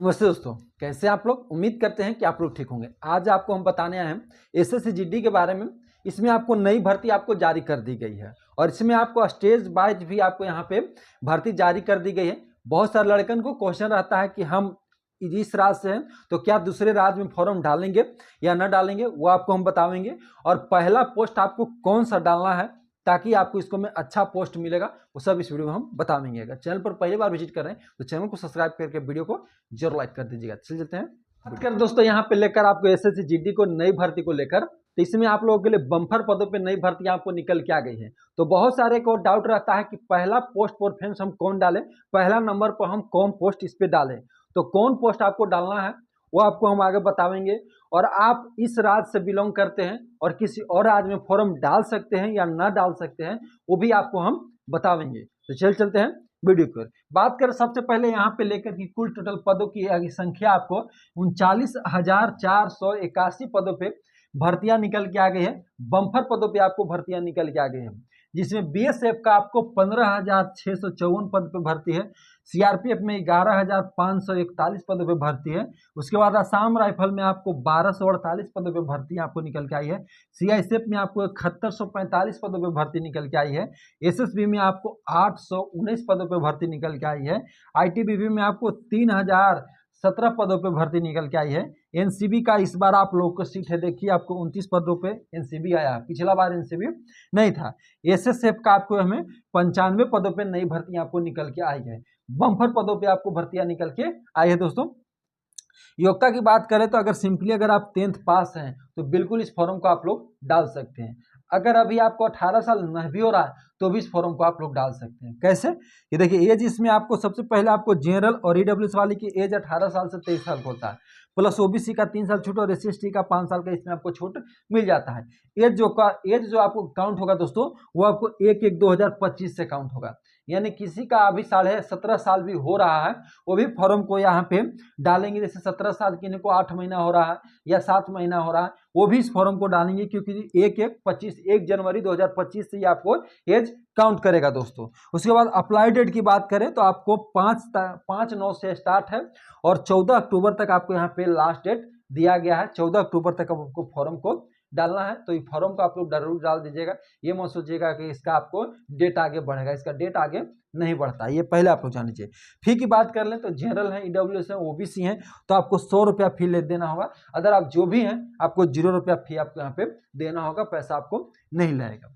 नमस्ते दोस्तों, कैसे हैं आप लोग। उम्मीद करते हैं कि आप लोग ठीक होंगे। आज आपको हम बताने आए हैं एसएससी जीडी के बारे में। इसमें आपको नई भर्ती आपको जारी कर दी गई है और इसमें आपको स्टेज वाइज भी आपको यहाँ पे भर्ती जारी कर दी गई है। बहुत सारे लड़कन को क्वेश्चन रहता है कि हम इस राज्य से हैं तो क्या दूसरे राज्य में फॉर्म डालेंगे या न डालेंगे, वो आपको हम बताएंगे। और पहला पोस्ट आपको कौन सा डालना है ताकि आपको इसको में अच्छा पोस्ट मिलेगा, वो सब इस वीडियो में हम बताएंगे। अगर चैनल पर पहली बार विजिट कर रहे हैं तो चैनल को सब्सक्राइब करके वीडियो को जरूर लाइक कर दीजिएगा। चल चलते हैं। बात करें दोस्तों यहाँ पे लेकर आपको एसएससी जीडी को नई भर्ती को लेकर, तो इसमें आप लोगों के लिए बम्पर पदों पे नई भर्ती आपको निकल के आ गई है। तो बहुत सारे को डाउट रहता है कि पहला पोस्ट प्रेफरेंस हम कौन डालें, पहला नंबर पर हम कौन पोस्ट इस पे डालें। तो कौन पोस्ट आपको डालना है वो आपको हम आगे बताएंगे। और आप इस राज्य से बिलोंग करते हैं और किसी और राज्य में फॉर्म डाल सकते हैं या ना डाल सकते हैं, वो भी आपको हम बताएंगे। तो चलते हैं वीडियो पर। बात करें सबसे पहले यहाँ पे लेकर की कुल टोटल पदों की संख्या आपको 39,481 पदों पे भर्तियां निकल के आ गई है। बम्पर पदों पे आपको भर्तियां निकल के आ गई है, जिसमें बीएसएफ का आपको 15,654 पद पे भर्ती है। सीआरपीएफ में 11,541 पदों पे भर्ती है। उसके बाद असम राइफल में आपको 1,248 पदों पे भर्ती आपको निकल के आई है। सीआईएसएफ में आपको 7145 पदों पे भर्ती निकल के आई है। एसएसबी में आपको 819 पदों पे भर्ती निकल के आई है। आईटीबीपी में आपको 3,017 पदों पे भर्ती निकल के आई है। एनसीबी का इस बार आप लोगों को सीट है, देखिए आपको 29 पदों पे एनसीबी आया, पिछला बार एनसीबी नहीं था। एसएसएफ का आपको हमें 95 पदों पे नई भर्तियां आपको निकल के आई है। बम्पर पदों पे आपको भर्तियां निकल के आई है। दोस्तों योग्यता की बात करें तो अगर सिंपली अगर आप 10th पास हैं तो बिल्कुल इस फॉर्म को आप लोग डाल सकते हैं। अगर अभी आपको 18 साल नहीं भी हो रहा है तो भी इस फॉर्म को आप लोग डाल सकते हैं। कैसे, ये देखिए एज इसमें आपको सबसे पहले आपको जनरल और ईडब्ल्यूएस वाले की एज 18 साल से 23 साल होता है, प्लस ओबीसी का 3 साल छूट और एससी एसटी का 5 साल का इसमें आपको छूट मिल जाता है। एज जो आपको काउंट होगा दोस्तों, वो आपको 1/1/2025 से काउंट होगा। यानी किसी का अभी 17.5 साल भी हो रहा है वो भी फॉर्म को यहाँ पे डालेंगे। जैसे 17 साल किसी को 8 महीना हो रहा है या 7 महीना हो रहा है, वो भी इस फॉर्म को डालेंगे, क्योंकि 1 जनवरी 2025 से आपको एज काउंट करेगा दोस्तों। उसके बाद अप्लाई डेट की बात करें तो आपको 5/9 से स्टार्ट है और 14 अक्टूबर तक आपको यहाँ पे लास्ट डेट दिया गया है। 14 अक्टूबर तक आपको फॉर्म को डालना है। तो ये फॉर्म को आप लोग जरूर डाल दीजिएगा। ये मत सोचिएगा कि इसका आपको डेट आगे बढ़ेगा, इसका डेट आगे नहीं बढ़ता, ये पहले आप लोग जान लीजिए। फी की बात कर लें तो जनरल है, ईडब्ल्यूएस है, ओबीसी है, तो आपको 100 रुपया फी ले देना होगा। अदर आप जो भी हैं आपको 0 रुपया फी आपको यहाँ पे देना होगा, पैसा आपको नहीं लगेगा।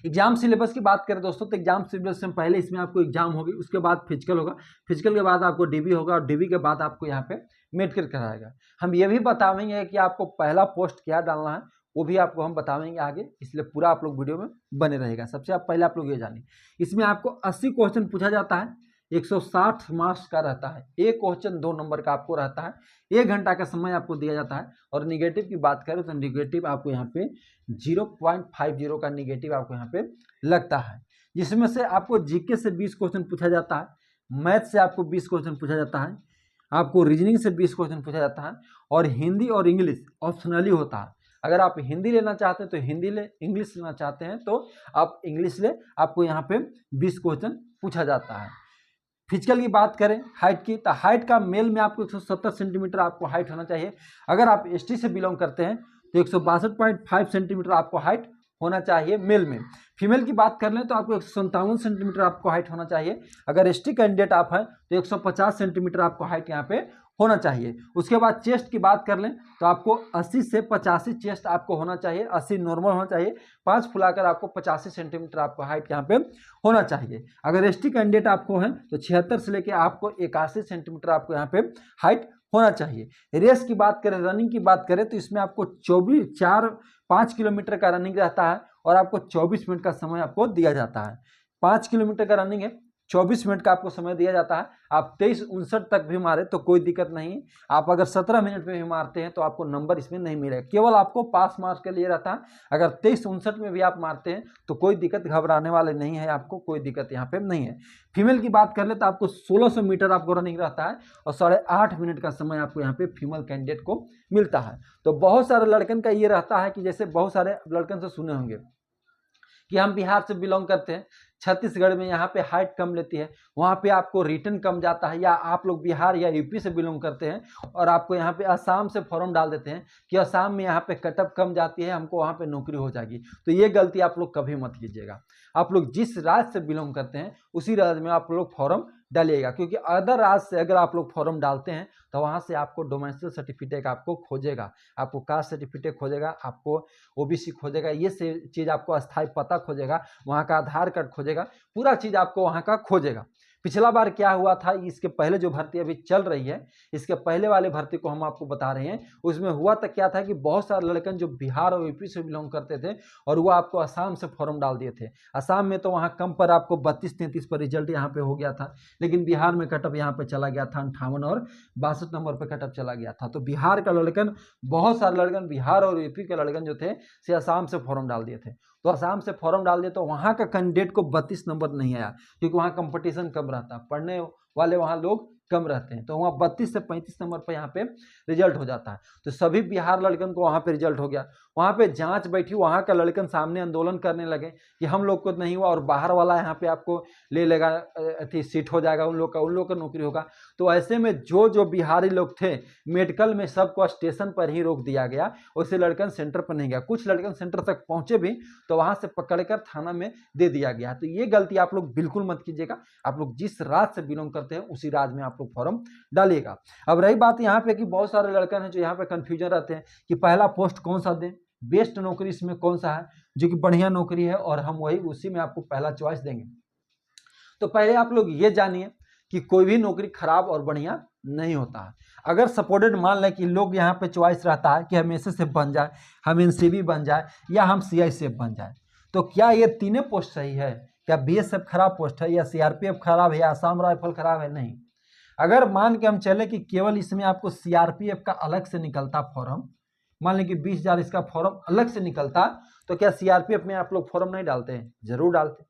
एग्जाम सिलेबस की बात करें दोस्तों तो एग्जाम सिलेबस से पहले इसमें आपको एग्जाम होगी, उसके बाद फिजिकल होगा, फिजिकल के बाद आपको डीबी होगा और डीबी के बाद आपको यहाँ पे मेडिकल कराएगा। हम ये भी बताएंगे कि आपको पहला पोस्ट क्या डालना है, वो भी आपको हम बताएंगे आगे, इसलिए पूरा आप लोग वीडियो में बने रहेगा। सबसे आप पहले आप लोग ये जानिए, इसमें आपको 80 क्वेश्चन पूछा जाता है, 160 मार्क्स का रहता है। एक क्वेश्चन 2 नंबर का आपको रहता है, 1 घंटा का समय आपको दिया जाता है। और निगेटिव की बात करें तो निगेटिव आपको यहाँ पे 0.50 का निगेटिव आपको यहाँ पे लगता है, जिसमें से आपको जीके से 20 क्वेश्चन पूछा जाता है, मैथ से आपको 20 क्वेश्चन पूछा जाता है, आपको रीजनिंग से 20 क्वेश्चन पूछा जाता है और हिंदी और इंग्लिश ऑप्शनली होता है। अगर आप हिंदी लेना चाहते हैं तो हिंदी ले, इंग्लिश लेना चाहते हैं तो आप इंग्लिश ले, आपको यहाँ पे 20 क्वेश्चन पूछा जाता है। फिजिकल की बात करें हाइट की, तो हाइट का मेल में आपको 170 सेंटीमीटर आपको हाइट होना चाहिए। अगर आप एसटी से बिलोंग करते हैं तो 162.5 सेंटीमीटर आपको हाइट होना चाहिए मेल में। फीमेल की बात कर लें तो आपको 157 सेंटीमीटर आपको हाइट होना चाहिए। अगर एसटी कैंडिडेट आप हैं तो 150 सेंटीमीटर आपको हाइट यहाँ पे होना चाहिए। उसके बाद चेस्ट की बात कर लें तो आपको 80 से 85 चेस्ट आपको होना चाहिए, 80 नॉर्मल होना चाहिए, 5 फुलाकर आपको 85 सेंटीमीटर आपको हाइट यहाँ पे होना चाहिए। अगर एसटी कैंडिडेट आपको हैं तो 76 से लेकर आपको 81 सेंटीमीटर आपको यहाँ पे हाइट होना चाहिए। रेस की बात करें, रनिंग की बात करें तो इसमें आपको 5 किलोमीटर का रनिंग रहता है और आपको 24 मिनट का समय आपको दिया जाता है। 5 किलोमीटर का रनिंग है, 24 मिनट का आपको समय दिया जाता है। आप 23:59 तक भी मारे तो कोई दिक्कत नहीं। आप अगर 17 मिनट में भी मारते हैं तो आपको नंबर इसमें नहीं मिलेगा, केवल आपको पास मार्क्स के लिए रहता है। अगर 23:59 में भी आप मारते हैं तो कोई दिक्कत, घबराने वाले नहीं है, आपको कोई दिक्कत यहाँ पे नहीं है। फीमेल की बात कर ले तो आपको 1600 मीटर आपको रनिंग रहता है और 8.5 मिनट का समय आपको यहाँ पे फीमेल कैंडिडेट को मिलता है। तो बहुत सारे लड़कन का ये रहता है कि जैसे बहुत सारे लड़कन से सुने होंगे कि हम बिहार से बिलोंग करते हैं, छत्तीसगढ़ में यहाँ पे हाइट कम लेती है, वहाँ पे आपको रिटर्न कम जाता है, या आप लोग बिहार या यूपी से बिलोंग करते हैं और आपको यहाँ पे असम से फॉर्म डाल देते हैं कि असम में यहाँ पे कटअप कम जाती है, हमको वहाँ पे नौकरी हो जाएगी, तो ये गलती आप लोग कभी मत कीजिएगा। आप लोग जिस राज्य से बिलोंग करते हैं उसी राज्य में आप लोग फॉर्म डालिएगा, क्योंकि अदर राज्य से अगर आप लोग फॉर्म डालते हैं तो वहाँ से आपको डोमेस्टिक सर्टिफिकेट आपको खोजेगा, आपको कास्ट सर्टिफिकेट खोजेगा, आपको ओबीसी खोजेगा, ये चीज़ आपको अस्थायी पता खोजेगा, वहाँ का आधार कार्ड खोजेगा, पूरा चीज़ आपको वहाँ का खोजेगा। पिछला बार क्या हुआ था, इसके पहले जो भर्ती अभी चल रही है, इसके पहले वाले भर्ती को हम आपको बता रहे हैं, उसमें हुआ तक क्या था कि बहुत सारे लड़के जो बिहार और यूपी से बिलोंग करते थे और वो आपको असम से फॉर्म डाल दिए थे। असम में तो वहाँ कम पर आपको 32-33 पर रिजल्ट यहाँ पे हो गया था, लेकिन बिहार में कटअप यहाँ पे चला गया था 58 और 62 नंबर पर कटअप चला गया था। तो बिहार का लड़कन, बहुत सारे लड़कन बिहार और यूपी के लड़कन जो थे से असम से फॉर्म डाल दिए थे। तो असम से फॉर्म डाल दिए तो वहाँ का कैंडिडेट को 32 नंबर नहीं आया, क्योंकि वहाँ कंपटीशन कम रहता, पढ़ने वाले वहाँ लोग कम रहते हैं, तो वहाँ 32 से 35 नंबर पर यहाँ पे रिजल्ट हो जाता है। तो सभी बिहार लड़कन को वहाँ पे रिजल्ट हो गया, वहाँ पे जांच बैठी, वहाँ का लड़कन सामने आंदोलन करने लगे कि हम लोग को नहीं हुआ और बाहर वाला यहाँ पे आपको ले लेगा, अथी सीट हो जाएगा, उन लोग का नौकरी होगा। तो ऐसे में जो बिहारी लोग थे मेडिकल में सबको स्टेशन पर ही रोक दिया गया, उससे लड़कन सेंटर पर नहीं गया, कुछ लड़कन सेंटर तक पहुंचे भी तो वहां से पकड़कर थाना में दे दिया गया। तो ये गलती आप लोग बिल्कुल मत कीजिएगा, आप लोग जिस राज्य से बिलोंग करते हैं उसी राज्य में आप लोग फॉर्म डालिएगा। अब रही बात यहाँ पे कि बहुत सारे लड़कन हैं जो यहाँ पे कंफ्यूजन रहते हैं कि पहला पोस्ट कौन सा दें, बेस्ट नौकरी इसमें कौन सा है जो कि बढ़िया नौकरी है और हम वही उसी में आपको पहला चॉइस देंगे। तो पहले आप लोग ये जानिए कि कोई भी नौकरी खराब और बढ़िया नहीं होता है। अगर सपोर्टेड मान लें कि लोग यहाँ पे चॉइस रहता है कि हम एसएसएफ बन जाए, हम एनसीबी बन जाए या हम सीआईएसएफ बन जाए, तो क्या ये तीनों पोस्ट सही है? क्या बीएसएफ खराब पोस्ट है या सीआरपीएफ खराब है या असम राइफल खराब है? नहीं। अगर मान के हम चले कि केवल इसमें आपको सीआरपीएफ का अलग से निकलता फॉर्म, मान लें कि 20,000 इसका फॉर्म अलग से निकलता, तो क्या सीआरपीएफ में आप लोग फॉर्म नहीं डालते हैं? जरूर डालते।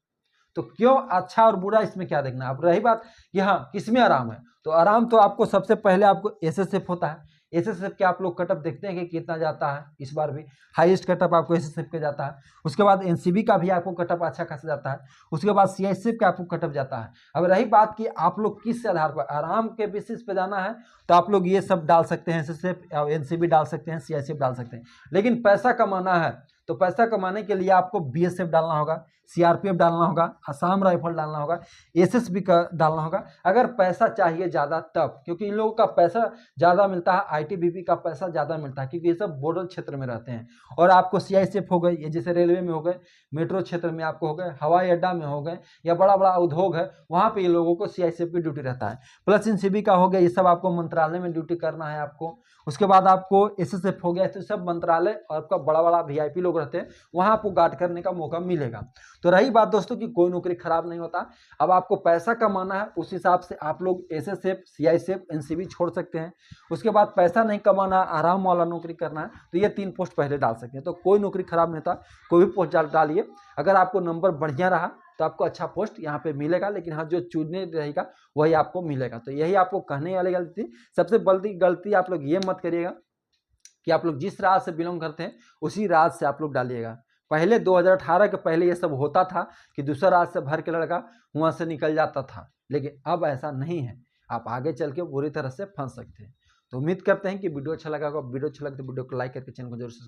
तो क्यों अच्छा और बुरा इसमें क्या देखना? अब रही बात कि हाँ किसमें आराम है, तो आराम तो आपको सबसे पहले आपको एसएसएफ होता है। एसएसएफ के आप लोग कटअप देखते हैं कि कितना जाता है, इस बार भी हाईएस्ट कटअप आपको एसएसएफ के जाता है। उसके बाद एनसीबी का भी आपको कटअप अच्छा खासा जाता है। उसके बाद सीआईएसएफ का आपको कटअप जाता है। अब रही बात कि आप लोग किस आधार पर, आराम के बेसिस पे जाना है तो आप लोग ये सब डाल सकते हैं, एसएसएफ, एनसीबी डाल सकते हैं, सीआईएसएफ डाल सकते हैं। लेकिन पैसा कमाना है तो पैसा कमाने के लिए आपको बीएसएफ डालना होगा, सीआरपीएफ डालना होगा, असम राइफल डालना होगा, एसएसबी का डालना होगा अगर पैसा चाहिए ज़्यादा तब, क्योंकि इन लोगों का पैसा ज़्यादा मिलता है, आईटीबीपी का पैसा ज़्यादा मिलता है क्योंकि ये सब बॉर्डर क्षेत्र में रहते हैं। और आपको सीआईएसएफ हो गए, ये जैसे रेलवे में हो गए, मेट्रो क्षेत्र में आपको हो गए, हवाई अड्डा में हो गए, या बड़ा बड़ा उद्योग है वहाँ पे ये लोगों को सीआईएसएफ की ड्यूटी रहता है। प्लस एनसीबी का हो गया, ये सब आपको मंत्रालय में ड्यूटी करना है आपको। उसके बाद आपको एसएसएफ हो गया, तो सब मंत्रालय और आपका बड़ा बड़ा वीआईपी लोग रहते हैं, वहाँ आपको गार्ड करने का मौका मिलेगा। तो रही बात दोस्तों कि कोई नौकरी खराब नहीं होता। अब आपको पैसा कमाना है उस हिसाब से आप लोग एसएसएफ, सीआईएसएफ, एनसीबी छोड़ सकते हैं। उसके बाद पैसा नहीं कमाना, आराम वाला नौकरी करना है तो ये 3 पोस्ट पहले डाल सकते हैं। तो कोई नौकरी खराब नहीं था, कोई भी पोस्ट डालिए। अगर आपको नंबर बढ़िया रहा तो आपको अच्छा पोस्ट यहाँ पे मिलेगा, लेकिन हाँ जो चुनने रहेगा वही आपको मिलेगा। तो यही आपको कहने वाली गलती, सबसे बड़ी गलती आप लोग ये मत करिएगा कि आप लोग जिस राज्य से बिलोंग करते हैं उसी राज्य से आप लोग डालिएगा। पहले 2018 के पहले ये सब होता था कि दूसरा राज्य से भर के लड़का वहाँ से निकल जाता था, लेकिन अब ऐसा नहीं है। आप आगे चल के बुरी तरह से फंस सकते हैं। तो उम्मीद करते हैं कि वीडियो अच्छा लगा होगा। वीडियो अच्छा लगे तो वीडियो को लाइक करके चैनल को जरूर सब्सक्राइब